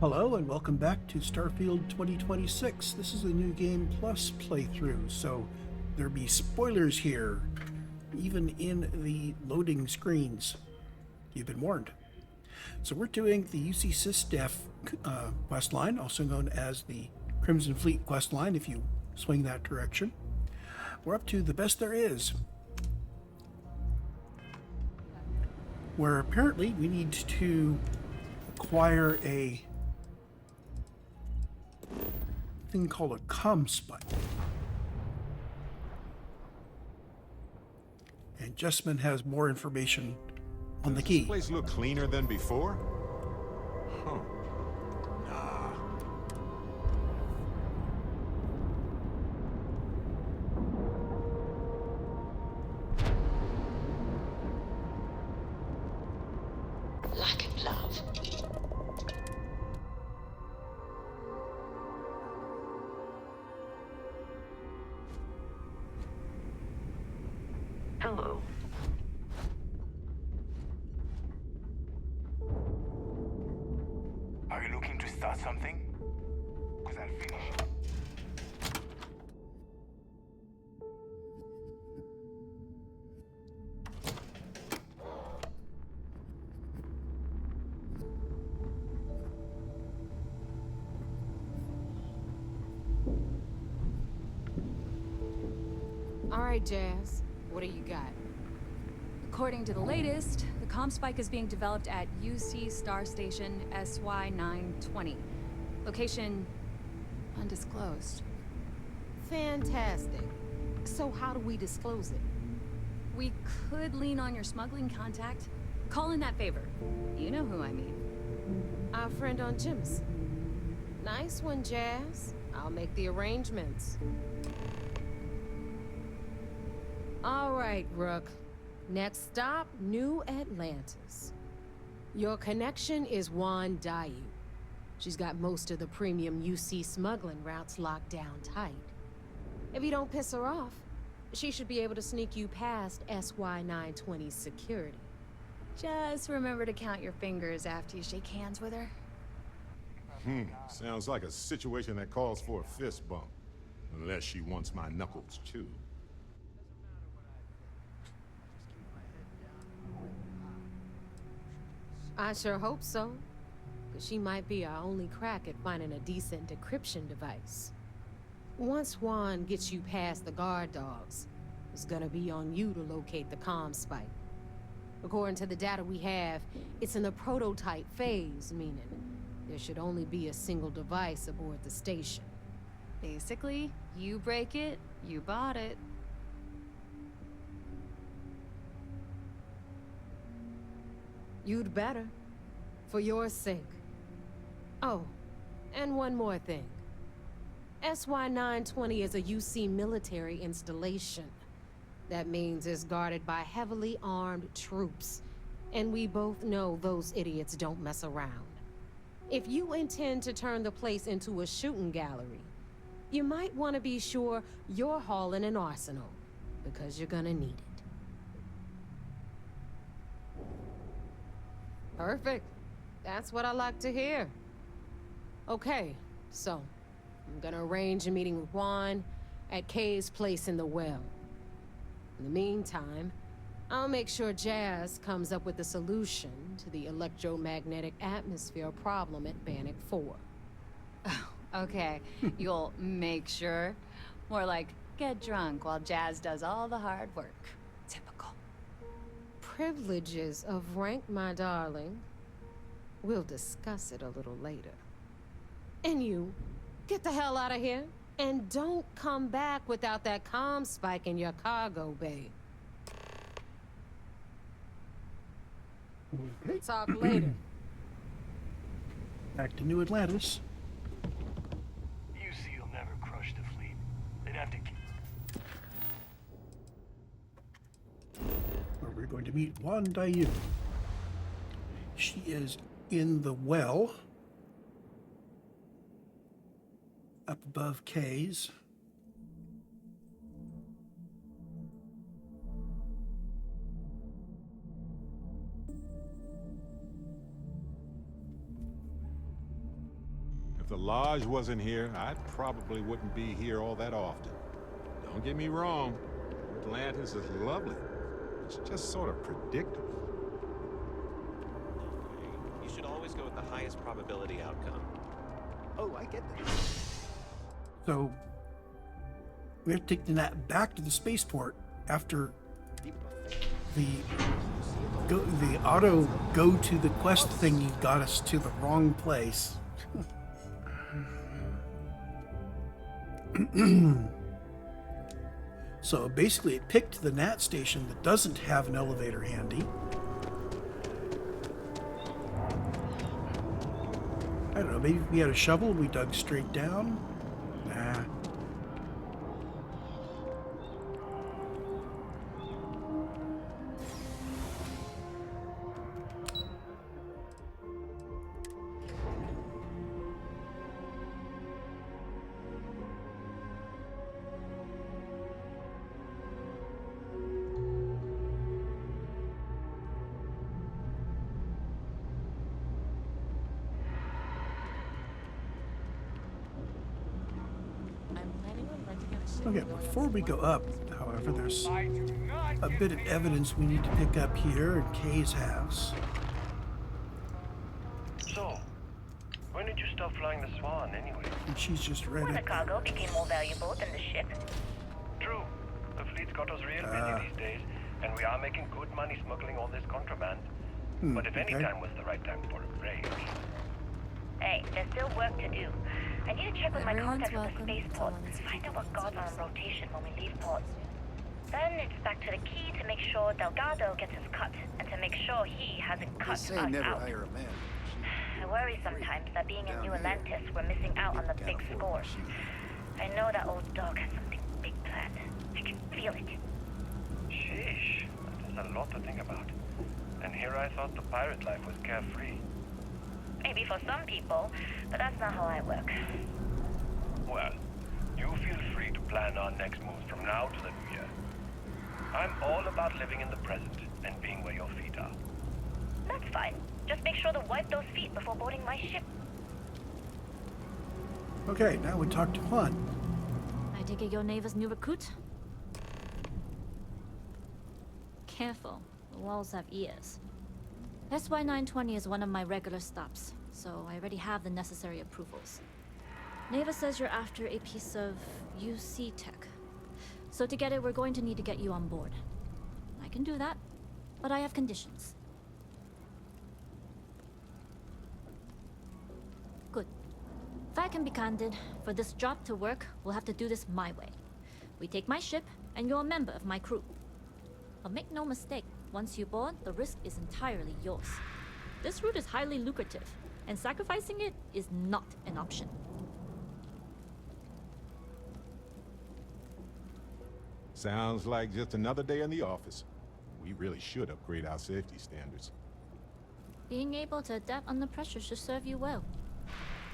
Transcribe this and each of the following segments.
Hello and welcome back to Starfield 2026. This is a new game plus playthrough, so there'll be spoilers here, even in the loading screens. You've been warned. So we're doing the UC SysDef quest line, also known as the Crimson Fleet quest line if you swing that direction. We're up to the best there is, where apparently we need to acquire a thing called a ComSpike. And Jessman has more information on the key. This place look cleaner than before? Huh. Nah. Lack of love. Hello. Are you looking to start something? Because I'll finish. All right, Jazz. What do you got? According to the latest, the ComSpike is being developed at UC Star Station SY920. Location undisclosed. Fantastic. So how do we disclose it? We could lean on your smuggling contact. Call in that favor. You know who I mean. Our friend on Jim's. Nice one, Jazz. I'll make the arrangements. All right, Rook. Next stop, New Atlantis. Your connection is Juan Dayu. She's got most of the premium UC smuggling routes locked down tight. If you don't piss her off, she should be able to sneak you past SY920's security. Just remember to count your fingers after you shake hands with her. Sounds like a situation that calls for a fist bump. Unless she wants my knuckles, too. I sure hope so. Because she might be our only crack at finding a decent decryption device. Once Juan gets you past the guard dogs, it's gonna be on you to locate the ComSpike. According to the data we have, it's in the prototype phase, meaning there should only be a single device aboard the station. Basically, you break it, you bought it. You'd better. For your sake. Oh, and one more thing. SY920 is a UC military installation. That means it's guarded by heavily armed troops. And we both know those idiots don't mess around. If you intend to turn the place into a shooting gallery, you might want to be sure you're hauling an arsenal, because you're gonna need it. Perfect. That's what I like to hear. Okay, so I'm gonna arrange a meeting with Juan at Kay's place in the well. In the meantime, I'll make sure Jazz comes up with a solution to the electromagnetic atmosphere problem at Bannock 4. Okay, you'll make sure. More like get drunk while Jazz does all the hard work. Typical. Privileges of rank, my darling. We'll discuss it a little later. And you, get the hell out of here. And don't come back without that ComSpike in your cargo bay. Okay, Talk later. back to New Atlantis. UC will never crush the fleet. They'd have to... Where we're going to meet Juan Dayu. She is in the well up above K's. If the lodge wasn't here, I probably wouldn't be here all that often. Don't get me wrong, Atlantis is lovely. It's just sort of predictable. You should always go with the highest probability outcome. Oh, I get that. So we have to take the Nat back to the spaceport after the auto go to the quest thingy got us to the wrong place. So basically it picked the Nat station that doesn't have an elevator handy. I don't know, maybe if we had a shovel, we dug straight down. Nah. Okay, before we go up, however, there's a bit of evidence we need to pick up here in Kay's house. So, when did you stop flying the Swan anyway? And she's just ready. When the cargo became more valuable than the ship. True. The fleet's got us real busy these days, and we are making good money smuggling all this contraband. But if any okay. time was the right time for a break. Hey, there's still work to do. I need to check with my Everyone's contacts at the welcome to spaceport. one of these Find out what meetings. guards are on rotation when we leave port. Then it's back to the key to make sure Delgado gets his cut, and to make sure he hasn't They cut say us never out. hire a man. I worry sometimes that being in Down New here, Atlantis, we're missing out on the Can't big afford score. to shoot. I know that old dog has something big planned. I can feel it. Sheesh. That is a lot to think about. And here I thought the pirate life was carefree. Maybe for some people, but that's not how I work. Well, you feel free to plan our next moves from now to the new year. I'm all about living in the present and being where your feet are. That's fine. Just make sure to wipe those feet before boarding my ship. Okay, now we talk to Juan. I take it your neighbor's new recruit? Careful, the walls have ears. SY-920 is one of my regular stops, so I already have the necessary approvals. Neva says you're after a piece of UC tech. So to get it, we're going to need to get you on board. I can do that, but I have conditions. Good. If I can be candid, for this job to work, we'll have to do this my way. We take my ship, and you're a member of my crew. But make no mistake, once you board, the risk is entirely yours. This route is highly lucrative, and sacrificing it is not an option. Sounds like just another day in the office. We really should upgrade our safety standards. Being able to adapt under pressure should serve you well.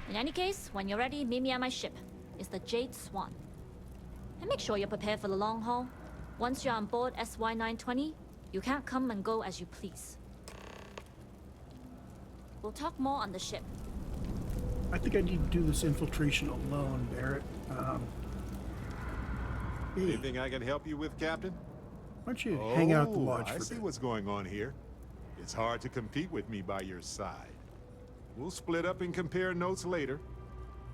In any case, when you're ready, meet me at my ship. It's the Jade Swan. And make sure you're prepared for the long haul. Once you're on board SY-920, you can't come and go as you please. We'll talk more on the ship. I think I need to do this infiltration alone, Barrett. Hey, Anything I can help you with, Captain? why don't you hang out at the Oh, lodge I for a see bit? what's going on here. It's hard to compete with me by your side. We'll split up and compare notes later.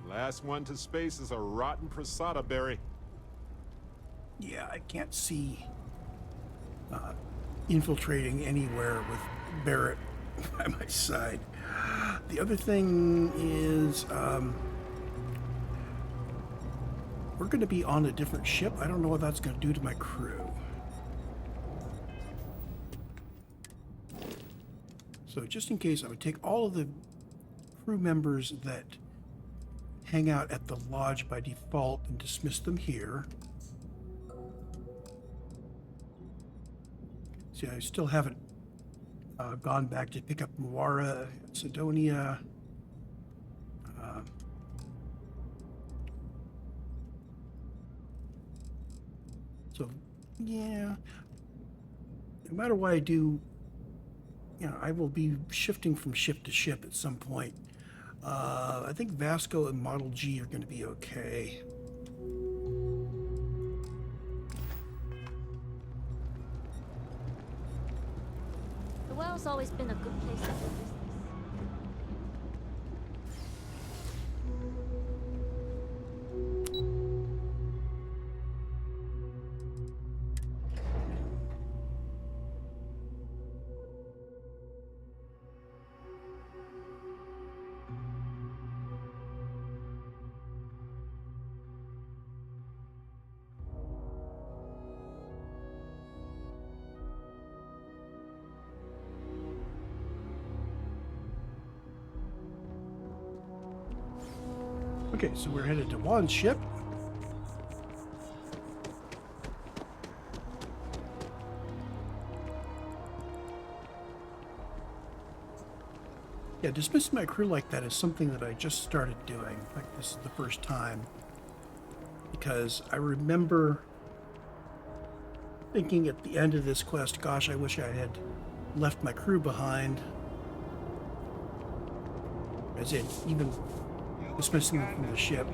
Last one to space is a rotten prasada berry. Yeah, I can't see infiltrating anywhere with Barrett by my side. The other thing is, we're going to be on a different ship. I don't know what that's going to do to my crew. So just in case, I would take all of the crew members that hang out at the lodge by default and dismiss them here. See, I still haven't gone back to pick up Moara, Sidonia. So, yeah. No matter what I do, you know, I will be shifting from ship to ship at some point. I think Vasco and Model G are going to be okay. The well's always been a good place to do business. Okay, so we're headed to Juan's ship. Yeah, dismissing my crew like that is something that I just started doing. Like, this is the first time. Because I remember thinking at the end of this quest, gosh, I wish I had left my crew behind. As in, even dismissing them from the ship.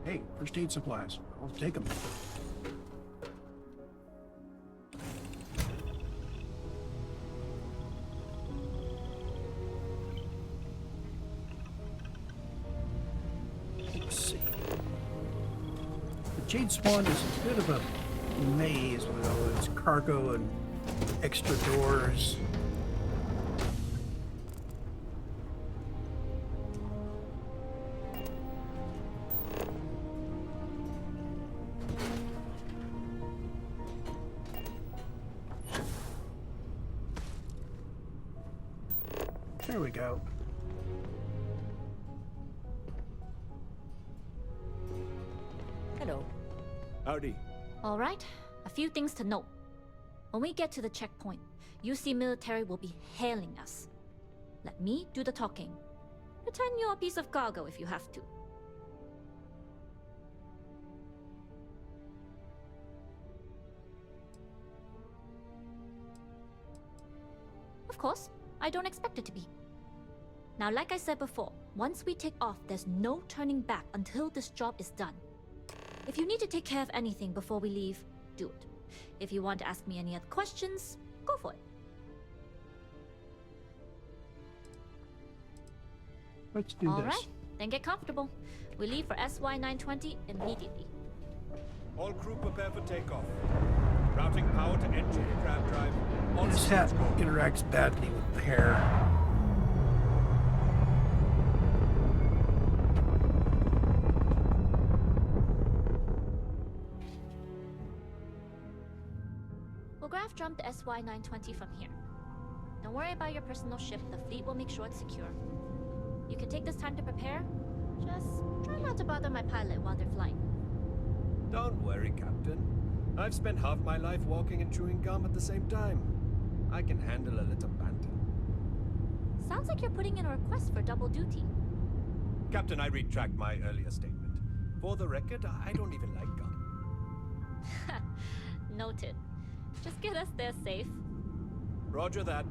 Hey, first aid supplies. I'll take them. Let's see. The Jade Swan is a bit of a maze with all its cargo and extra doors. There we go. Hello. Howdy. All right, a few things to note. When we get to the checkpoint, UC military will be hailing us. Let me do the talking. Pretend you're a piece of cargo if you have to. Of course, I don't expect it to be. Now, like I said before, once we take off, there's no turning back until this job is done. If you need to take care of anything before we leave, do it. If you want to ask me any other questions, go for it. Let's do All this. right, then get comfortable. We leave for SY-920 immediately. All crew prepare for takeoff. Routing power to engine and crab drive. All This hat systems go. interacts badly with the hair. We'll graph jump the SY-920 from here. Don't worry about your personal ship. The fleet will make sure it's secure. You can take this time to prepare. Just try not to bother my pilot while they're flying. Don't worry, Captain. I've spent half my life walking and chewing gum at the same time. I can handle a little banter. Sounds like you're putting in a request for double duty. Captain, I retract my earlier statement. For the record, I don't even like gum. Noted. Just get us there safe. Roger that.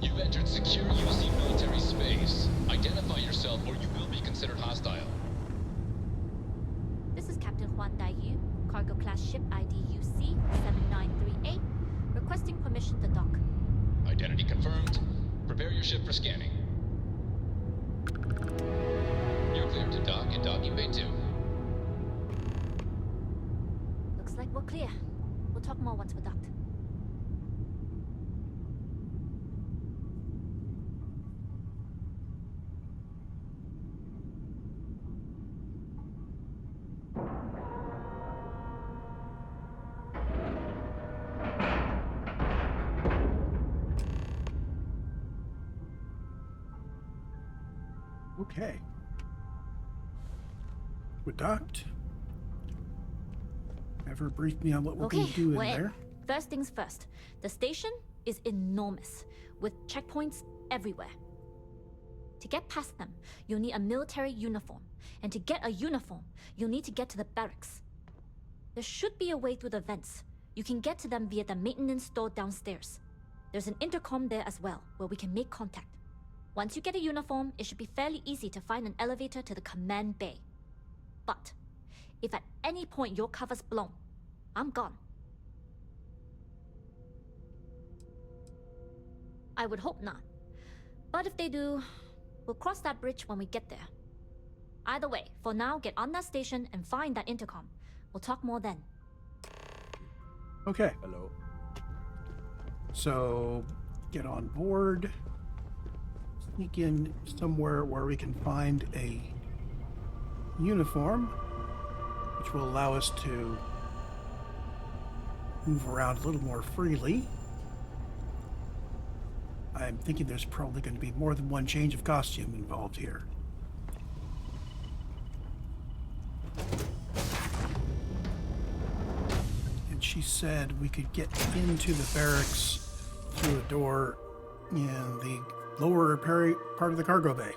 You've entered secure UC military space. Identify yourself or you will be considered hostile. This is Captain Huan Daiyu, cargo class ship ID UC-7938, requesting permission to dock. Identity confirmed. Prepare your ship for scanning. You're cleared to dock in docking bay 2. Looks like we're clear. We'll talk more once we're docked. Okay. We're docked. Ever brief me on what we're going to do in there? First things first. The station is enormous, with checkpoints everywhere. To get past them, you'll need a military uniform. And to get a uniform, you'll need to get to the barracks. There should be a way through the vents. You can get to them via the maintenance store downstairs. There's an intercom there as well, where we can make contact. Once you get a uniform, it should be fairly easy to find an elevator to the command bay. But if at any point your cover's blown, I'm gone. I would hope not. But if they do, we'll cross that bridge when we get there. Either way, for now, get on that station and find that intercom. We'll talk more then. Okay. Hello. So, get on board. Sneak in somewhere where we can find a uniform, which will allow us to move around a little more freely. I'm thinking there's probably going to be more than one change of costume involved here. And she said we could get into the barracks through a door in the lower part of the cargo bay.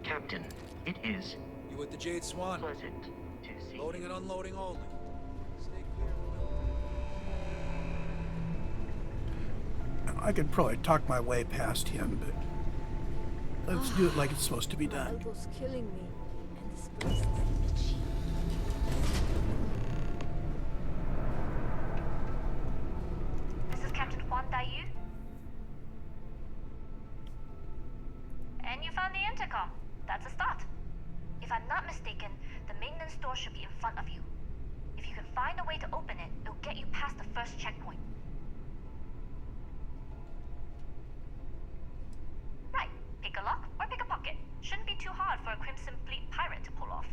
Captain, it is. You with the Jade Swan? Pleasant to see. Loading and unloading only. Stay clear. I could probably talk my way past him, but let's do it like it's supposed to be done. Elbow's killing me, and this place is itchy. This is Captain Huan Daiyu. And you found the intercom. That's a start. If I'm not mistaken, the maintenance door should be in front of you. If you can find a way to open it, it'll get you past the first checkpoint. Right. Pick a lock or pick a pocket. Shouldn't be too hard for a Crimson Fleet pirate to pull off.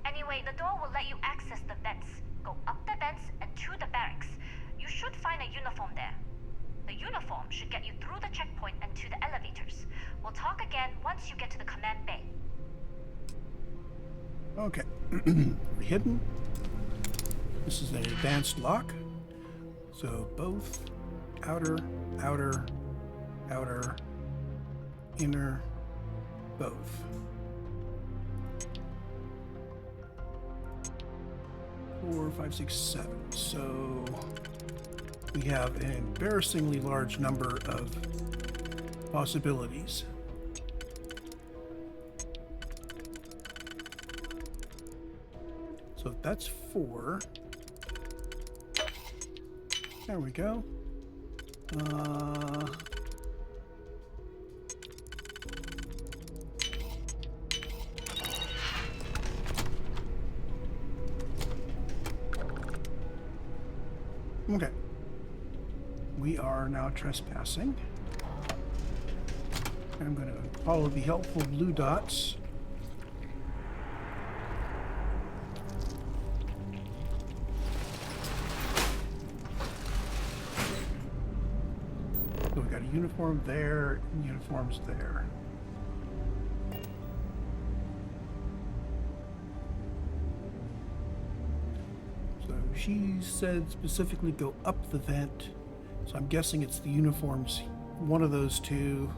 Anyway, the door will let you access the vents. Go up the vents and to the barracks. You should find a uniform there. The uniform should get you through the checkpoint and to the elevators. We'll talk again once you get to the command bay. Okay. We're hidden. This is an advanced lock. So both outer, outer, outer, inner, both. 4, 5, 6, 7. So we have an embarrassingly large number of possibilities. So that's 4. There we go. Okay. We are now trespassing. I'm going to follow the helpful blue dots. So we've got a uniform there and uniforms there. So she said specifically go up the vent. So I'm guessing it's the uniforms, one of those two.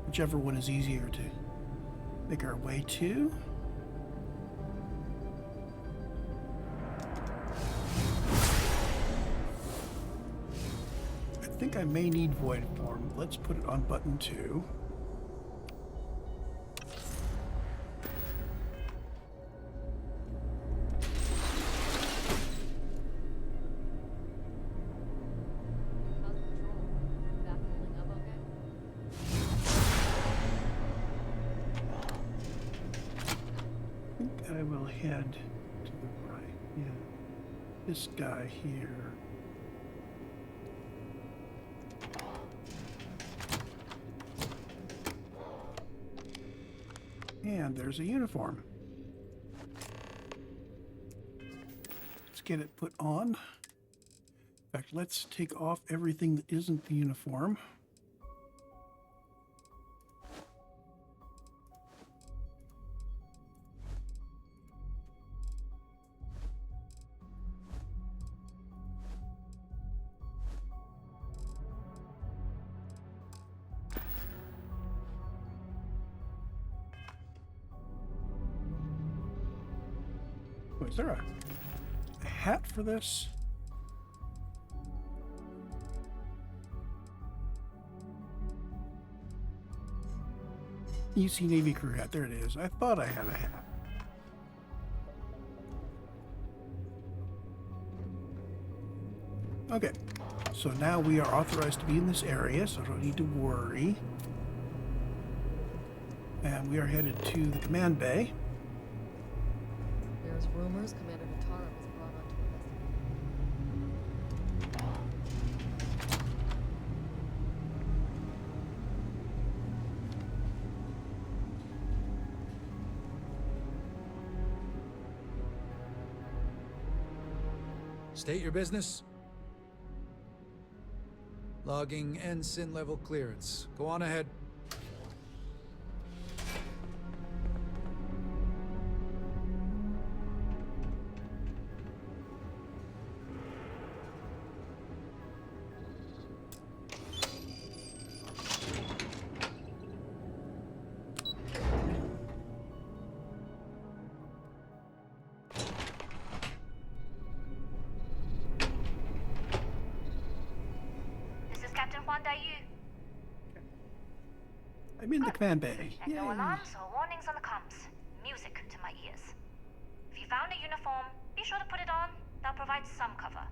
Whichever one is easier to make our way to. I think I may need void form. Let's put it on button 2. I will head to the right. Yeah. This guy here. And there's a uniform. Let's get it put on. In fact, let's take off everything that isn't the uniform. Oh, is there a hat for this? UC Navy crew hat. There it is. I thought I had a hat. Okay. So now we are authorized to be in this area, so I don't need to worry. And we are headed to the command bay. There's rumors Commander Vitara was brought on to investigate. State your business. Logging ensign level clearance. Go on ahead. I'm in the command bay. And Yay. no alarms or warnings on the comms. Music to my ears. If you found a uniform, be sure to put it on. That'll provide some cover.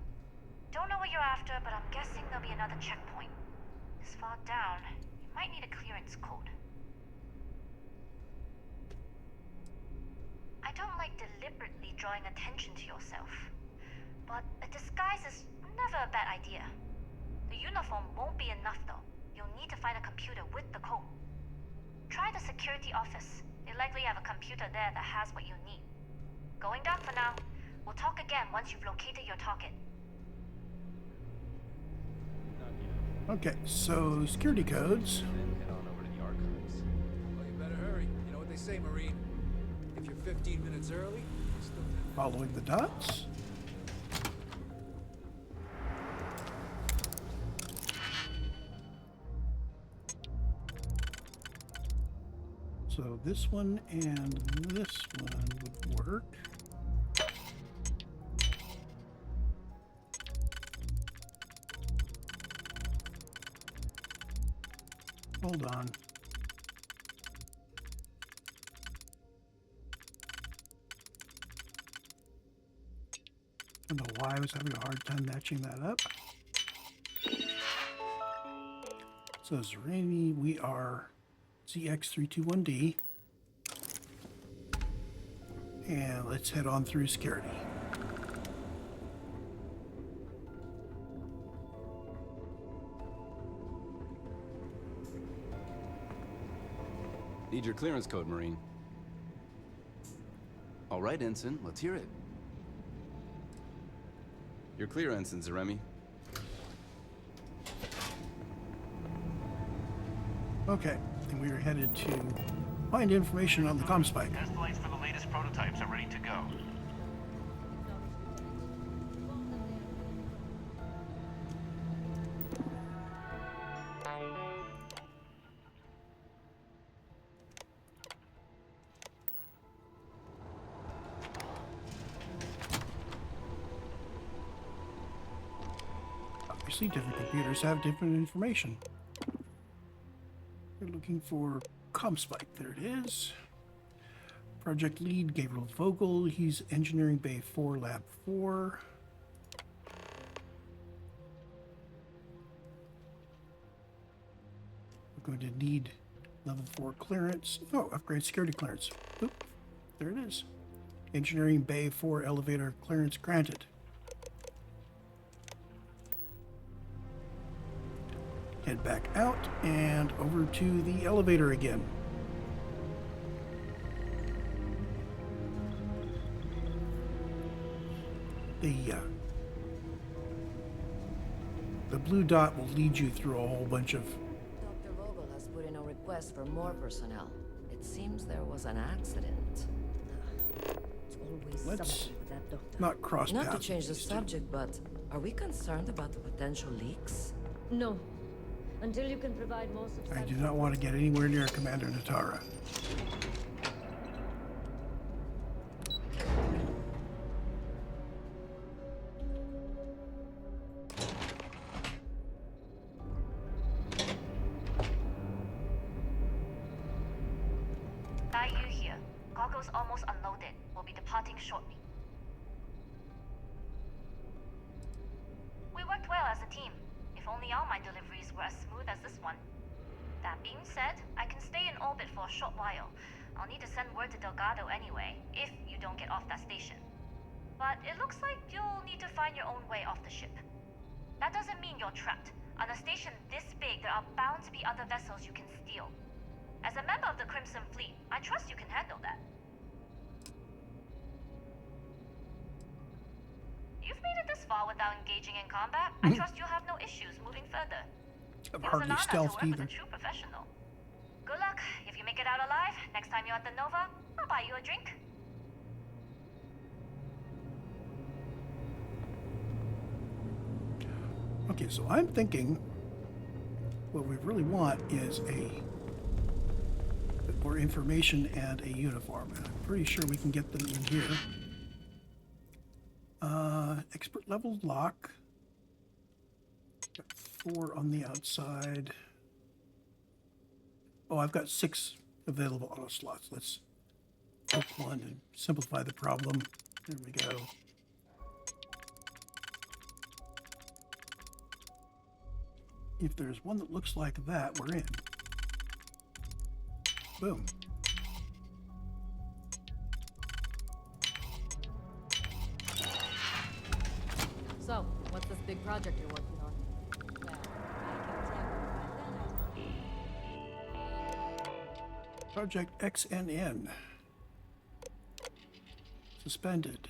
Don't know what you're after, but I'm guessing there'll be another checkpoint. This far down, you might need a clearance code. I don't like deliberately drawing attention to yourself, but a disguise is never a bad idea. The uniform won't be enough though. You'll need to find a computer with the code. Try the security office. They likely have a computer there that has what you need. Going down for now. We'll talk again once you've located your target. Okay, so security codes. Then head on over to the archives. Well, you better hurry. You know what they say, Marine. If you're 15 minutes early, you're still 10 minutes. Following the dots. So this one and this one would work. Hold on. I don't know why I was having a hard time matching that up. So Zerani, we are ZX321D. And let's head on through security. Need your clearance code, Marine. All right, Ensign, let's hear it. You're clear, Ensign Zaremi. Okay, and we are headed to find information on the ComSpike. Test flights for the latest prototypes are ready to go. Obviously, different computers have different information. We're looking for ComSpike. There it is. Project lead, Gabriel Vogel. He's Engineering Bay 4, Lab 4. We're going to need level 4 clearance. Oh, upgrade security clearance. Oop, there it is. Engineering Bay 4 elevator clearance granted. Head back out and over to the elevator again. blue dot will lead you through a whole bunch of... Dr. Vogel has put in a request for more personnel. It seems there was an accident. Let's not cross paths. Not to change the subject, but are we concerned about the potential leaks? No. Until you can provide more I substantial... do not want to get anywhere near Commander Natara. Yu here. Cargo's almost unloaded. We'll be departing shortly. We worked well as a team. If only all my deliveries were as smooth as this one. That being said, I can stay in orbit for a short while. I'll need to send word to Delgado anyway, if you don't get off that station. But it looks like you'll need to find your own way off the ship. That doesn't mean you're trapped. On a station this big, there are bound to be other vessels you can steal. As a member of the Crimson Fleet, I trust you can handle that. You've made it this far without engaging in combat. I trust you'll have no issues moving further. I'm It was hardly an honor to stealthed work with either. a true professional. Good luck. If you make it out alive, next time you're at the Nova, I'll buy you a drink. Okay, so I'm thinking what we really want is a bit more information and a uniform. And I'm pretty sure we can get them in here. Expert level lock. Got 4 on the outside. Oh, I've got 6 available auto slots. Let's take one and simplify the problem. There we go. If there's one that looks like that, we're in. Boom. So, what's this big project you're working on? Well, Project XNN. Suspended.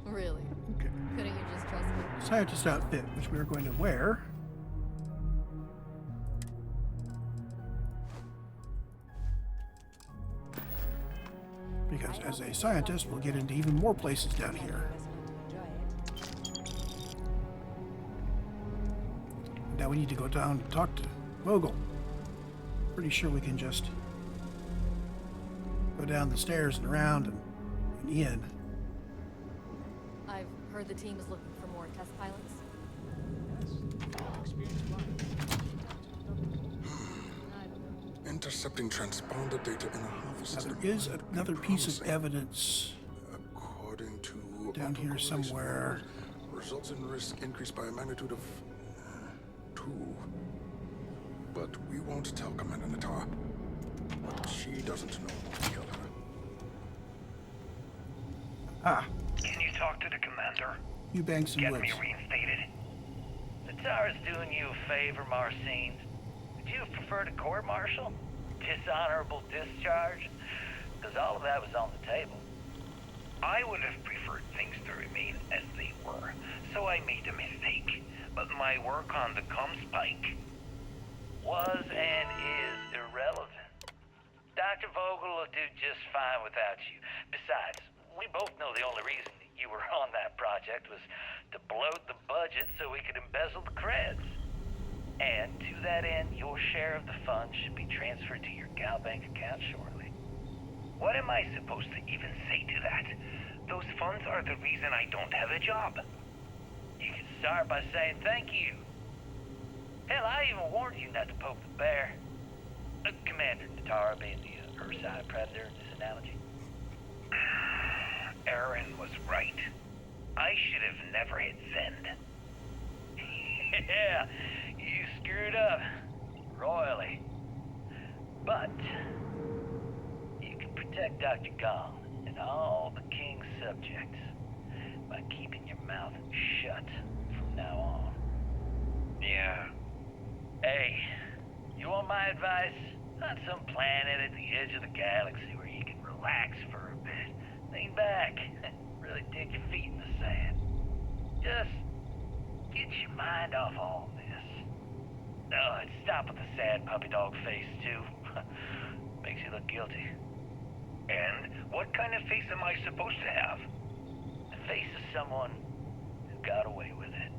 Really? Okay. Couldn't you just trust me? Scientist outfit, which we are going to wear. Because as a scientist, we'll get into even more places down here. Now we need to go down and talk to Vogel. Pretty sure we can just go down the stairs and around and in. I've heard the team is looking for more test pilots. Intercepting transponder data in a Harvest Now, system. there is another piece of evidence According to down here autocorrelation somewhere. model, results in risk increased by a magnitude of 2. But we won't tell Commander Natar. What she doesn't know won't kill her. Ah, Can you talk to the commander? Eubanks and Get Woods. me reinstated. Natara's doing you a favor, Marcine. Would you have preferred a court-martial? Dishonorable discharge? Because all of that was on the table. I would have preferred things to remain as they were, so I made a mistake. But my work on the ComSpike was and is irrelevant. Dr. Vogel will do just fine without you. Besides, we both know the only reason you were on that project was to bloat the budget so we could embezzle the creds. And to that end, your share of the funds should be transferred to your Gal Bank account shortly. What am I supposed to even say to that? Those funds are the reason I don't have a job. You can start by saying thank you. Hell, I even warned you not to poke the bear. Commander Natara being the Urside Predator in this analogy. Aaron was right. I should have never hit send. Yeah, you screwed up. Royally. But protect Dr. Gong and all the King's subjects by keeping your mouth shut from now on. Yeah. Hey, you want my advice? On some planet at the edge of the galaxy where you can relax for a bit. Lean back. Really dig your feet in the sand. Just get your mind off all this. Oh, and stop with the sad puppy dog face, too. Makes you look guilty. And what kind of face am I supposed to have? The face of someone who got away with it.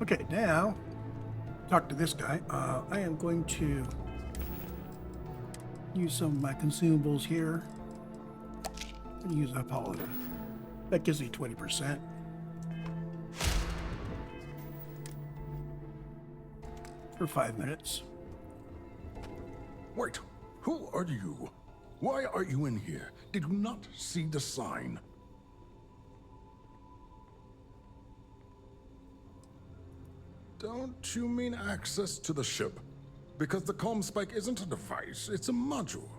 Okay, now, talk to this guy. I am going to use some of my consumables here. I'm going to use up all of them. That gives me 20%. For 5 minutes. Wait, who are you? Why are you in here? Did you not see the sign? Don't you mean access to the ship? Because the ComSpike isn't a device, it's a module.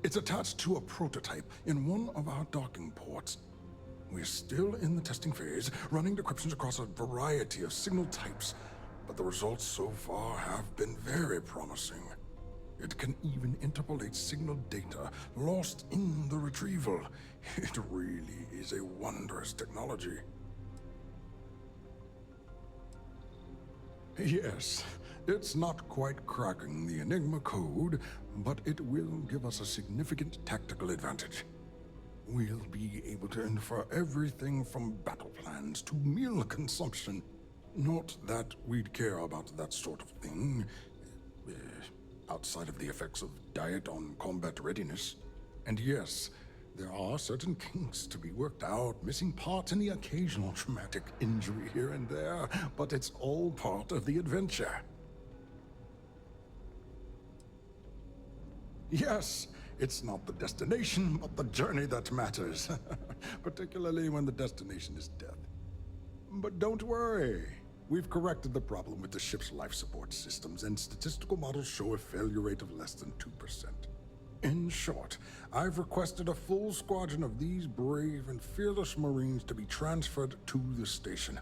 It's attached to a prototype in one of our docking ports. We're still in the testing phase, running decryptions across a variety of signal types, but the results so far have been very promising. It can even interpolate signal data lost in the retrieval. It really is a wondrous technology. Yes, it's not quite cracking the Enigma code, but it will give us a significant tactical advantage. We'll be able to infer everything from battle plans to meal consumption. Not that we'd care about that sort of thing, outside of the effects of diet on combat readiness. And yes, there are certain kinks to be worked out, missing parts and the occasional traumatic injury here and there, but it's all part of the adventure. Yes, it's not the destination, but the journey that matters, particularly when the destination is death. But don't worry. We've corrected the problem with the ship's life support systems, and statistical models show a failure rate of less than 2%. In short, I've requested a full squadron of these brave and fearless Marines to be transferred to the station.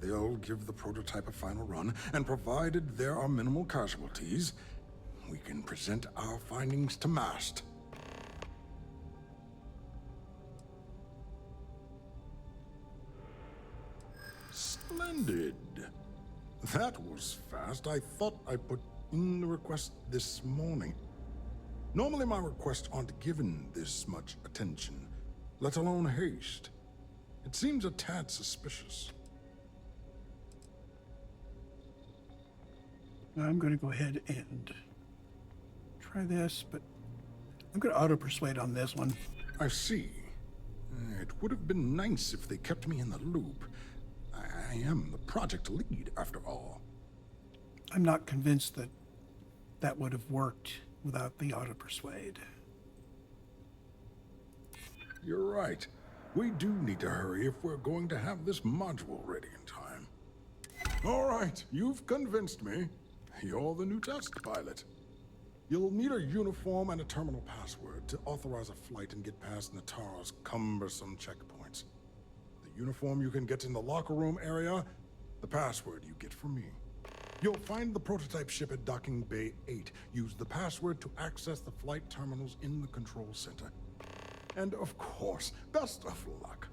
They'll give the prototype a final run, and provided there are minimal casualties, we can present our findings to MAST. Splendid. That was fast. I thought I put in the request this morning. Normally my requests aren't given this much attention, let alone haste. It seems a tad suspicious. Now I'm going to go ahead and try this, but I'm going to auto-persuade on this one. I see. It would have been nice if they kept me in the loop. I am the project lead, after all. I'm not convinced that that would have worked without the auto-persuade. You're right. We do need to hurry if we're going to have this module ready in time. All right, you've convinced me. You're the new test pilot. You'll need a uniform and a terminal password to authorize a flight and get past Natara's cumbersome checkpoints. The uniform you can get in the locker room area, the password you get from me. You'll find the prototype ship at Docking Bay 8. Use the password to access the flight terminals in the control center. And of course, best of luck.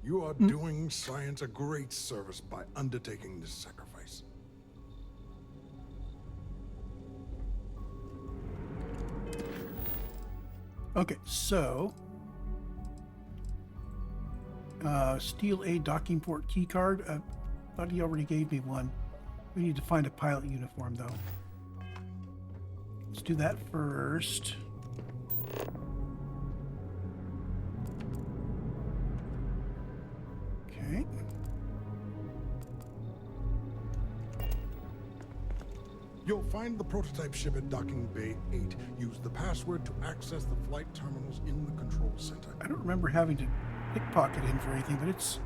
You are doing science a great service by undertaking this sacrifice. Okay, so steal a docking port keycard. I thought he already gave me one. We need to find a pilot uniform, though. Let's do that first. Okay. You'll find the prototype ship at Docking Bay 8. Use the password to access the flight terminals in the control center. I don't remember having to pickpocket him for anything, but it's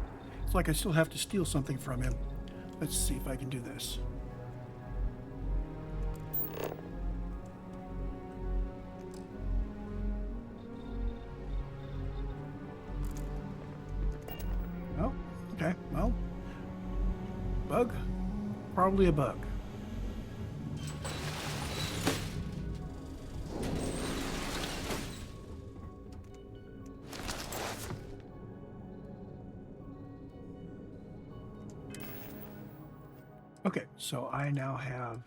like I still have to steal something from him. Let's see if I can do this. probably a bug. Okay, so I now have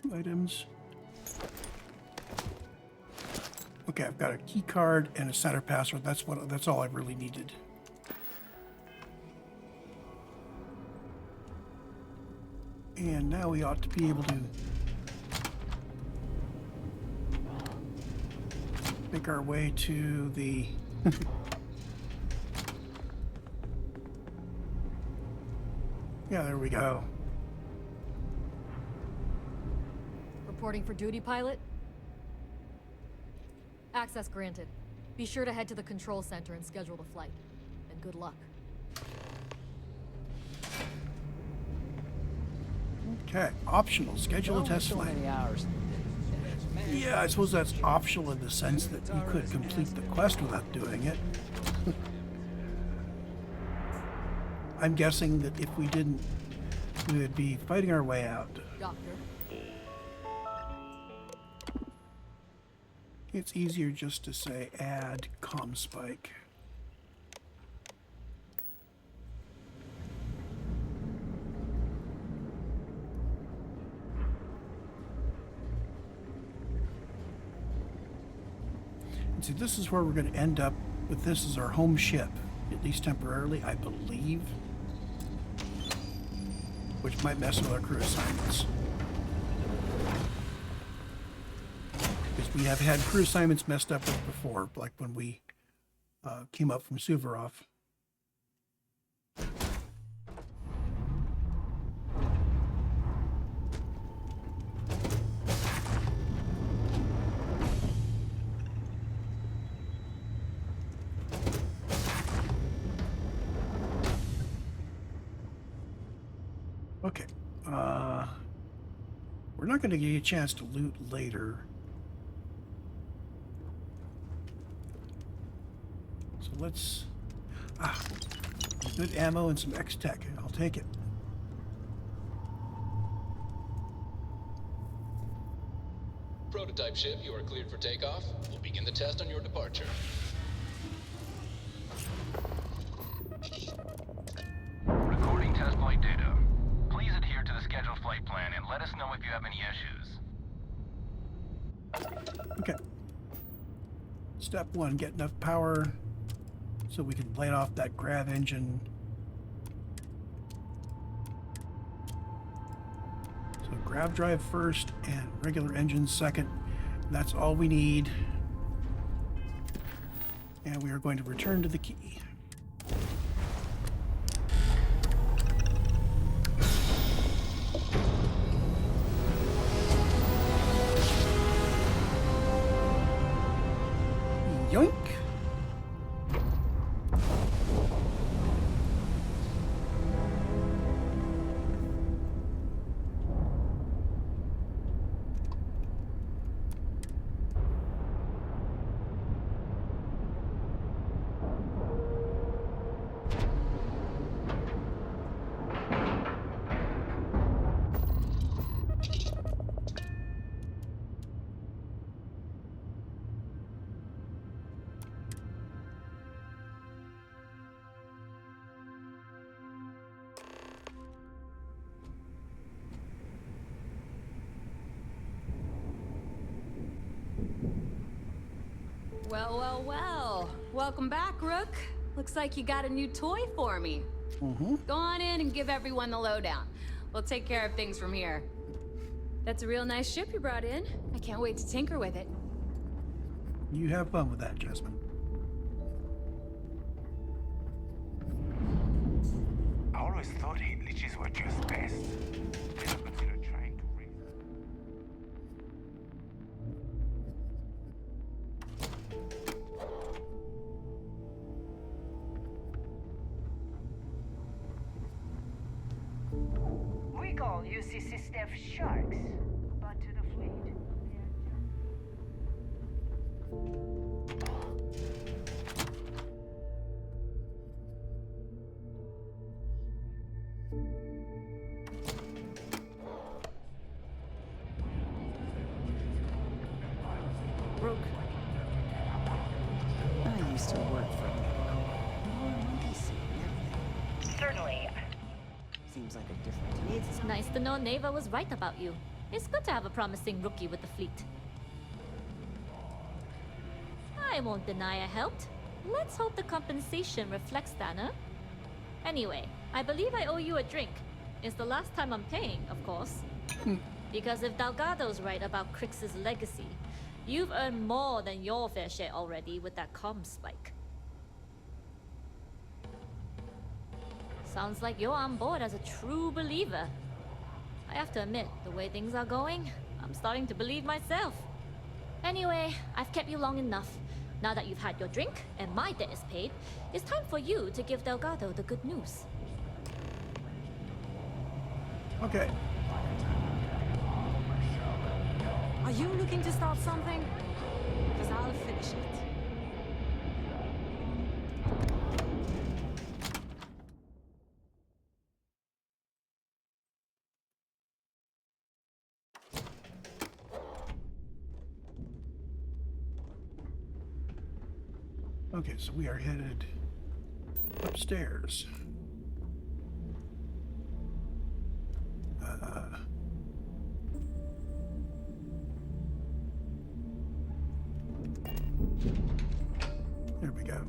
2 items. Okay, I've got a key card and a center password. That's all I really needed. And now we ought to be able to make our way to the yeah, there we go. Reporting for duty, pilot. Access granted. Be sure to head to the control center and schedule the flight. And good luck. Okay, optional. Schedule a test flight. Yeah, I suppose that's optional in the sense that you could complete the quest without doing it. I'm guessing that if we didn't, we would be fighting our way out. Doctor. It's easier just to say add ComSpike. And see, this is where we're going to end up with this as our home ship, at least temporarily, I believe. Which might mess with our crew assignments. Because we have had crew assignments messed up with before, like when we came up from Suvorov. Okay, we're not going to get a chance to loot later. So let's, good ammo and some X-Tech, I'll take it. Prototype ship, you are cleared for takeoff. We'll begin the test on your departure. Recording test flight data. Please adhere to the scheduled flight plan and let us know if you have any issues. Okay. Step 1, get enough power so we can light off that grav engine. So grav drive first and regular engine second. That's all we need. And we are going to return to the key. Yoink! Well, well, well. Welcome back, Rook. Looks like you got a new toy for me. Go on in and give everyone the lowdown. We'll take care of things from here. That's a real nice ship you brought in. I can't wait to tinker with it. You have fun with that, Jasmine. I always thought heat leeches were just best. Never considered trying to raise. We call UCC staff sharks, but to the fleet, Rook. I used to work for Certainly. Seems like a different needs. It's nice to know Neva was right about you. It's good to have a promising rookie with the fleet. I won't deny I helped. Let's hope the compensation reflects that, huh? Anyway, I believe I owe you a drink. It's the last time I'm paying, of course. Because if Delgado's right about Crix's legacy, you've earned more than your fair share already with that ComSpike. Sounds like you're on board as a true believer. I have to admit, the way things are going, I'm starting to believe myself. Anyway, I've kept you long enough. Now that you've had your drink and my debt is paid, it's time for you to give Delgado the good news. Okay. Are you looking to start something? Because I'll finish it. Okay, so we are headed upstairs. There we go.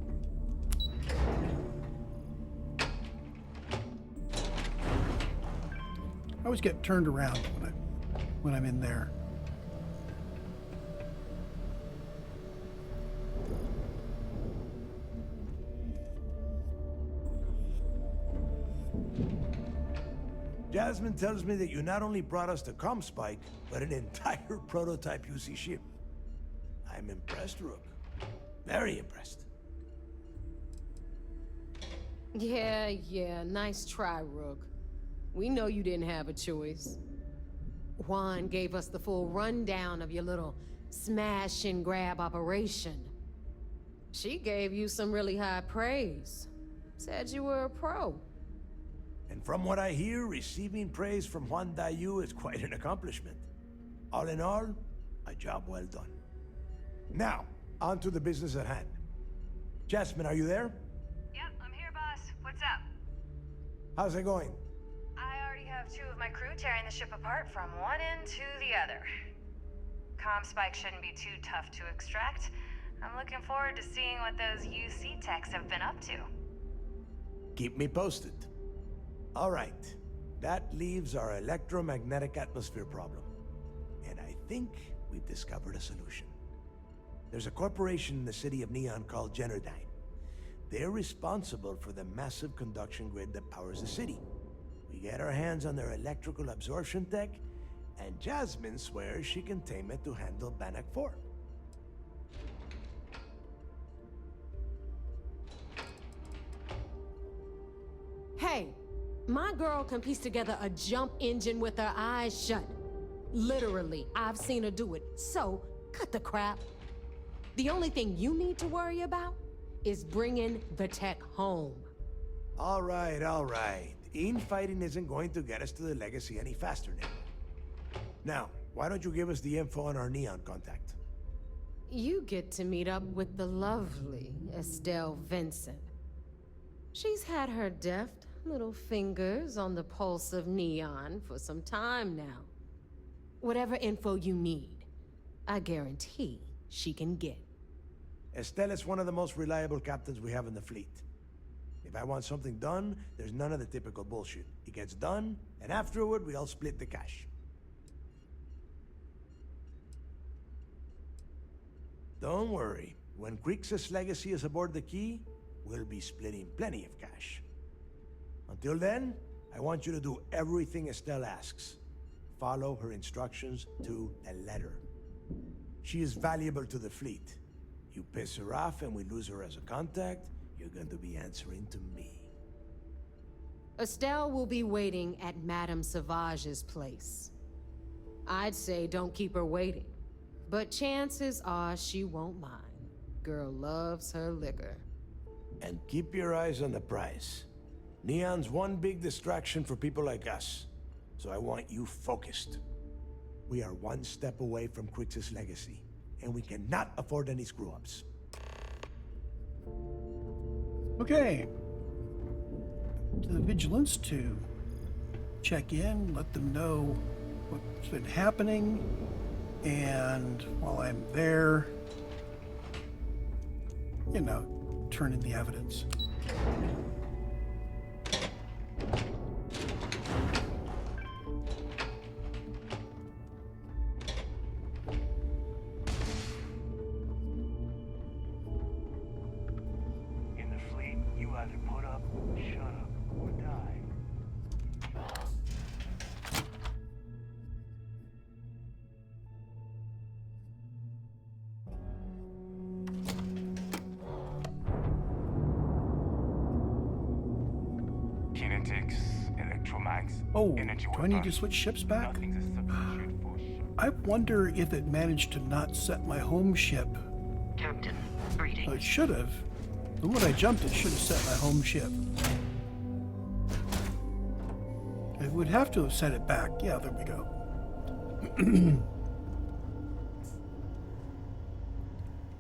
I always get turned around when I'm in there. Jasmine tells me that you not only brought us the ComSpike, but an entire prototype UC ship. I'm impressed, Rook. Very impressed. Yeah, nice try, Rook. We know you didn't have a choice. Juan gave us the full rundown of your little smash and grab operation. She gave you some really high praise. Said you were a pro. And from what I hear, receiving praise from Juan Dayu is quite an accomplishment. All in all, a job well done. Now, on to the business at hand. Jasmine, are you there? Yep, I'm here, boss. What's up? How's it going? I already have 2 of my crew tearing the ship apart from one end to the other. ComSpike shouldn't be too tough to extract. I'm looking forward to seeing what those UC techs have been up to. Keep me posted. All right, that leaves our electromagnetic atmosphere problem. And I think we've discovered a solution. There's a corporation in the city of Neon called Generdyne. They're responsible for the massive conduction grid that powers the city. We get our hands on their electrical absorption tech, and Jasmine swears she can tame it to handle Bannock 4. Hey, my girl can piece together a jump engine with her eyes shut. Literally, I've seen her do it, so cut the crap. The only thing you need to worry about is bringing the tech home. All right. Infighting isn't going to get us to the legacy any faster now. Now, why don't you give us the info on our Neon contact? You get to meet up with the lovely Estelle Vincent. She's had her deft little fingers on the pulse of Neon for some time now. Whatever info you need, I guarantee she can get. Estelle is one of the most reliable captains we have in the fleet. If I want something done, there's none of the typical bullshit. It gets done, and afterward, we all split the cash. Don't worry. When Crix's legacy is aboard the Key, we'll be splitting plenty of cash. Until then, I want you to do everything Estelle asks. Follow her instructions to the letter. She is valuable to the fleet. You piss her off and we lose her as a contact, you're going to be answering to me. Estelle will be waiting at Madame Sauvage's place. I'd say don't keep her waiting, but chances are she won't mind. Girl loves her liquor. And keep your eyes on the prize. Neon's one big distraction for people like us, so I want you focused. We are one step away from Crix's legacy, and we cannot afford any screw-ups. Okay. To the vigilance to check in, let them know what's been happening, and while I'm there, you know, turn in the evidence. In the fleet, you either put up, shut up, or die. Kinetics, electromags, Oh, energy do I need to weapons. switch ships back? Nothing's a substitute for shit. I wonder if it managed to not set my home ship. Captain, greetings. Oh, it should have. The moment I jumped, it should have set my home ship. It would have to have set it back. Yeah, there we go.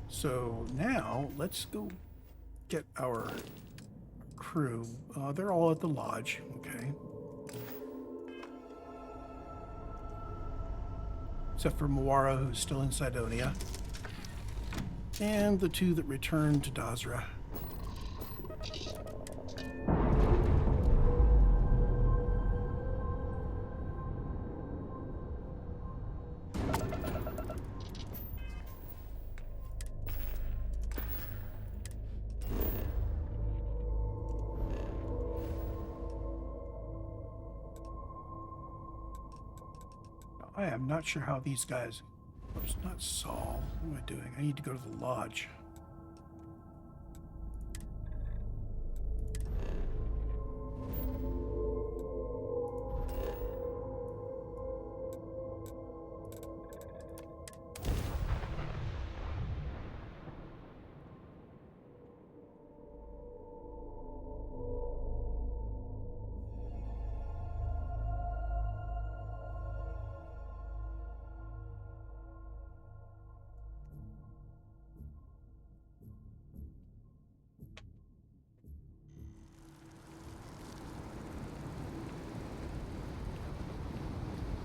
So now let's go get our crew. They're all at the lodge. Okay. Except for Moara, who's still in Sidonia. And the two that returned to Dazra. I am not sure how these guys... Oops, not Saul. What am I doing? I need to go to the lodge.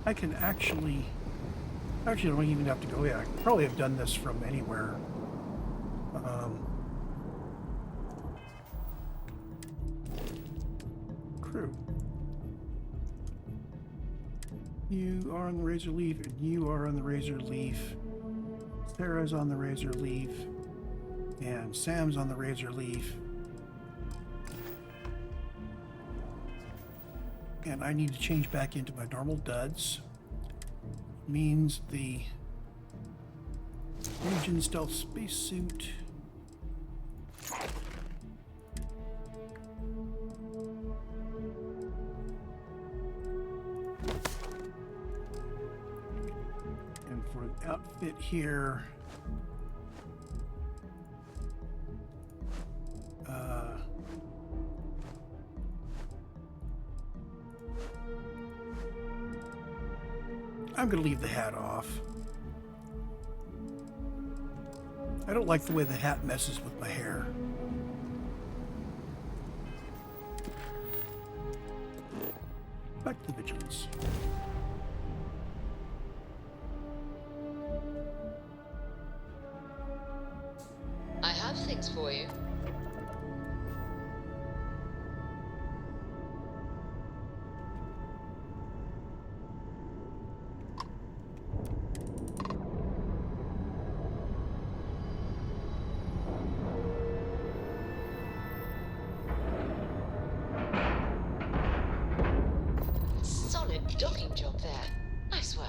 I can actually don't even have to go there. I could probably have done this from anywhere. Crew. You are on the Razor Leaf, and you are on the Razor Leaf. Sarah's on the Razor Leaf, and Sam's on the Razor Leaf. And I need to change back into my normal duds. Means the Legion stealth spacesuit. And for the outfit here, I'm going to leave the hat off. I don't like the way the hat messes with my hair. Back to the vigilance. I have things for you. Docking job there. Nice work.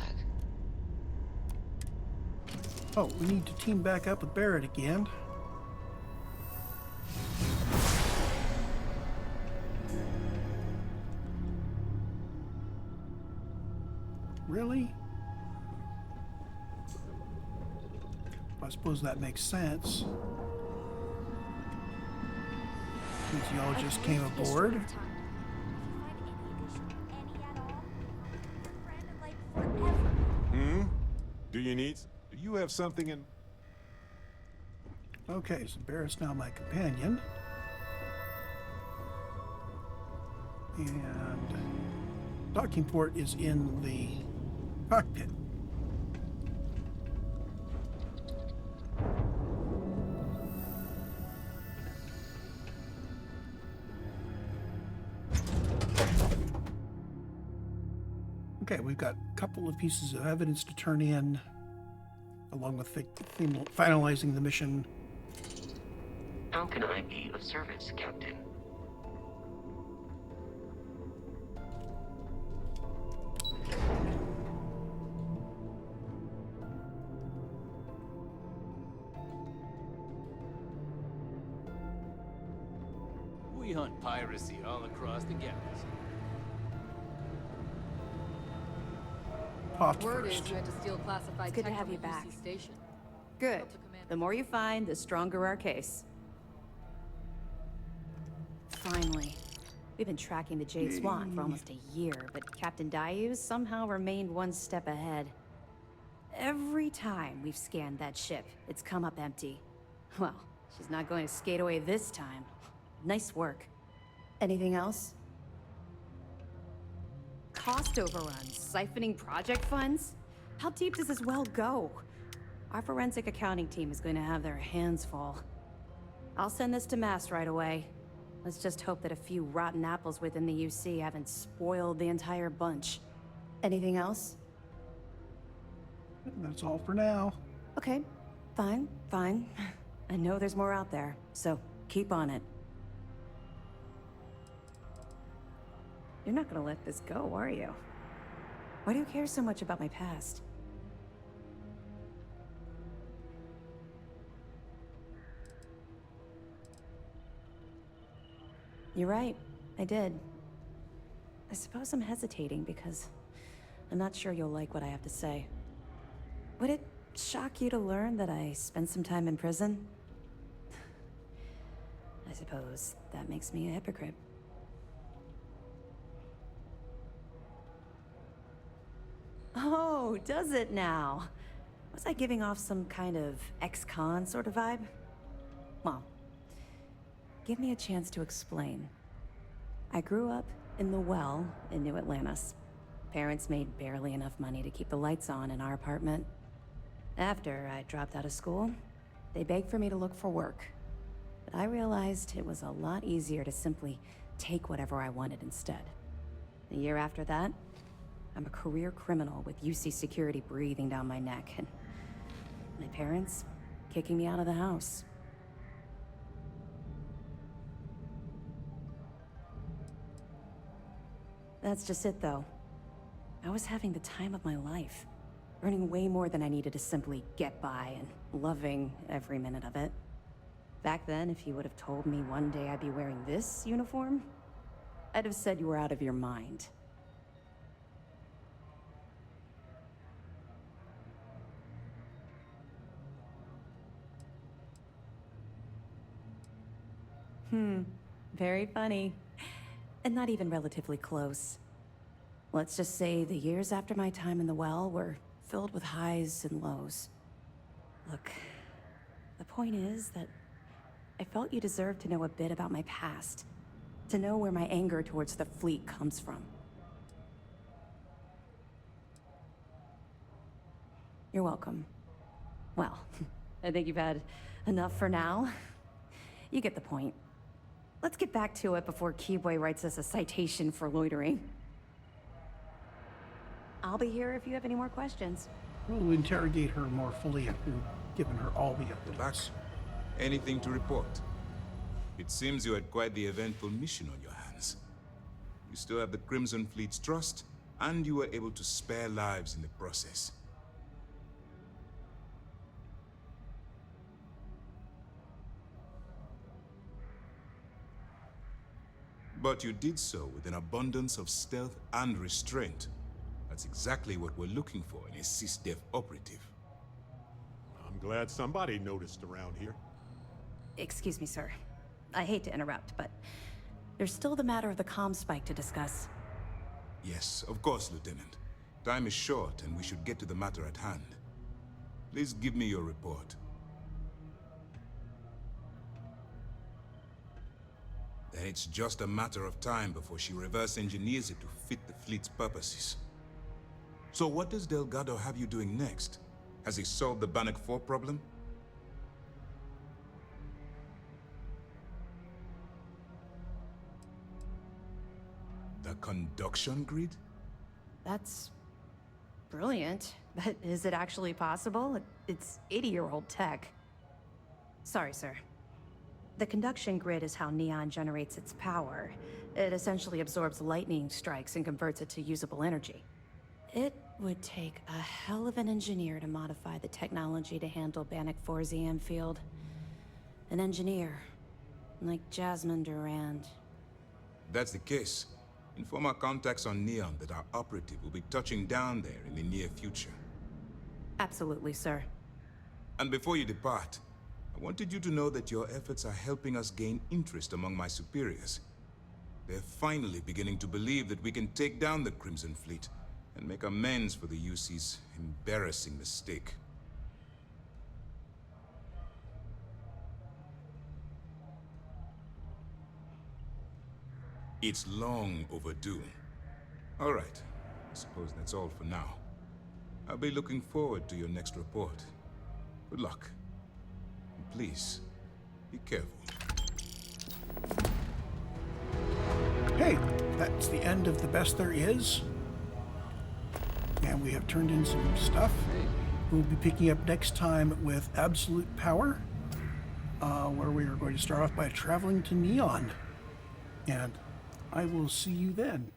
Oh, we need to team back up with Barrett again. Really? I suppose that makes sense. Since y'all just came aboard. Do you need... Do you have something in... Okay, so Barrett's now my companion. And docking port is in the cockpit. Okay, we've got a couple of pieces of evidence to turn in, along with finalizing the mission. How can I be of service, Captain? We hunt piracy all across the galaxy. Word is you had to steal classified It's good to tech have from you a back. UC station. Good. The more you find, the stronger our case. Finally. We've been tracking the Jade Swan for almost a year, but Captain Dayus somehow remained one step ahead. Every time we've scanned that ship, it's come up empty. Well, she's not going to skate away this time. Nice work. Anything else? Cost overruns, siphoning project funds? How deep does this well go? Our forensic accounting team is going to have their hands full. I'll send this to Mass right away. Let's just hope that a few rotten apples within the UC haven't spoiled the entire bunch. Anything else? That's all for now. Okay, fine. I know there's more out there, so keep on it. You're not gonna let this go, are you? Why do you care so much about my past? You're right, I did. I suppose I'm hesitating because I'm not sure you'll like what I have to say. Would it shock you to learn that I spent some time in prison? I suppose that makes me a hypocrite. Oh, does it now? Was I giving off some kind of ex-con sort of vibe? Well, give me a chance to explain. I grew up in the Well in New Atlantis. Parents made barely enough money to keep the lights on in our apartment. After I dropped out of school, they begged for me to look for work. But I realized it was a lot easier to simply take whatever I wanted instead. A year after that, I'm a career criminal with UC security breathing down my neck, and my parents kicking me out of the house. That's just it, though. I was having the time of my life, earning way more than I needed to simply get by and loving every minute of it. Back then, if you would have told me one day I'd be wearing this uniform, I'd have said you were out of your mind. Very funny. And not even relatively close. Let's just say the years after my time in the Well were filled with highs and lows. Look, the point is that I felt you deserved to know a bit about my past. To know where my anger towards the fleet comes from. You're welcome. Well, I think you've had enough for now. You get the point. Let's get back to it before Keyboy writes us a citation for loitering. I'll be here if you have any more questions. We'll interrogate her more fully after we've given her all the evidence. Anything to report? It seems you had quite the eventful mission on your hands. You still have the Crimson Fleet's trust, and you were able to spare lives in the process. But you did so with an abundance of stealth and restraint. That's exactly what we're looking for in a SysDef operative. I'm glad somebody noticed around here. Excuse me, sir. I hate to interrupt, but there's still the matter of the ComSpike to discuss. Yes, of course, Lieutenant. Time is short, and we should get to the matter at hand. Please give me your report. then it's just a matter of time before she reverse engineers it to fit the fleet's purposes. So what does Delgado have you doing next? Has he solved the Bannock 4 problem? The conduction grid? That's brilliant. But is it actually possible? It's 80-year-old tech. Sorry, sir. The conduction grid is how Neon generates its power. It essentially absorbs lightning strikes and converts it to usable energy. It would take a hell of an engineer to modify the technology to handle Bannock 4's EM field. An engineer, like Jasmine Durand. That's the case. Inform our contacts on Neon that our operative will be touching down there in the near future. Absolutely, sir. And before you depart, I wanted you to know that your efforts are helping us gain interest among my superiors. They're finally beginning to believe that we can take down the Crimson Fleet and make amends for the UC's embarrassing mistake. It's long overdue. All right, I suppose that's all for now. I'll be looking forward to your next report. Good luck. And please, be careful. Hey, that's the end of The Best There Is. And we have turned in some stuff. We'll be picking up next time with Absolute Power, where we are going to start off by traveling to Neon. And I will see you then.